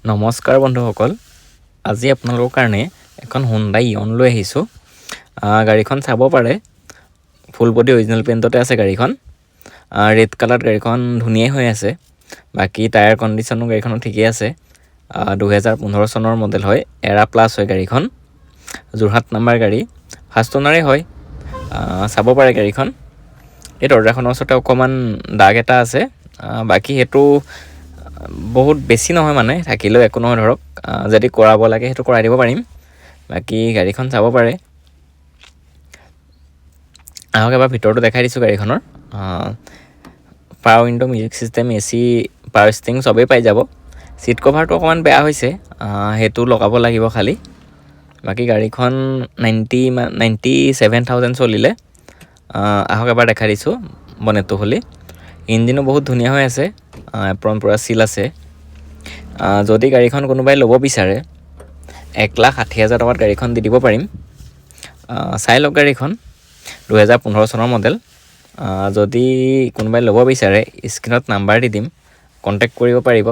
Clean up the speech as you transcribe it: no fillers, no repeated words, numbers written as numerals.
নমস্কাৰ বন্ধুসকল, আজি আপোনালোকৰ কাৰণে এখন হুণ্ডাই ইয়ন লৈ আহিছোঁ। গাড়ীখন চাব পাৰে, ফুল বডি অৰিজিনেল পেইণ্টতে আছে গাড়ীখন। ৰেড কালাৰত গাড়ীখন ধুনীয়াই হৈ আছে। বাকী টায়াৰ কণ্ডিশ্যনো গাড়ীখনৰ ঠিকেই আছে। 2015 চনৰ মডেল হয়, এৰা প্লাছ হয় গাড়ীখন। যোৰহাট নাম্বাৰ গাড়ী, ফাৰ্ষ্ট অ'নাৰেই হয়। চাব পাৰে গাড়ীখন। এই দৰজাখনৰ ওচৰতে অকণমান দাগ এটা আছে, বাকী সেইটো বহুত বেছি নহয়, মানে থাকিলেও একো নহয় ধৰক। যদি কৰাব লাগে সেইটো কৰাই দিব পাৰিম। বাকী গাড়ীখন চাব পাৰে। আহক এবাৰ ভিতৰটো দেখাই দিছোঁ গাড়ীখনৰ। Power window, music system, AC, power sting চবেই পাই যাব। ছিট কভাৰটো অকণমান বেয়া হৈছে, সেইটো লগাব লাগিব খালি। বাকী গাড়ীখন 97,000 চলিলে। আহক এবাৰ দেখাই দিছোঁ বনেটটো খুলি। ইঞ্জিনো বহুত ধুনীয়া হৈ আছে, এপ্ৰন পূৰা চিল আছে। যদি গাড়ীখন কোনোবাই ল'ব বিচাৰে 1,60,000 টকাত গাড়ীখন দি দিব পাৰিম। চাই লওক গাড়ীখন, 2015 চনৰ মডেল। যদি কোনোবাই ল'ব বিচাৰে স্ক্ৰীণত নাম্বাৰ দি দিম, কণ্টেক্ট কৰিব পাৰিব।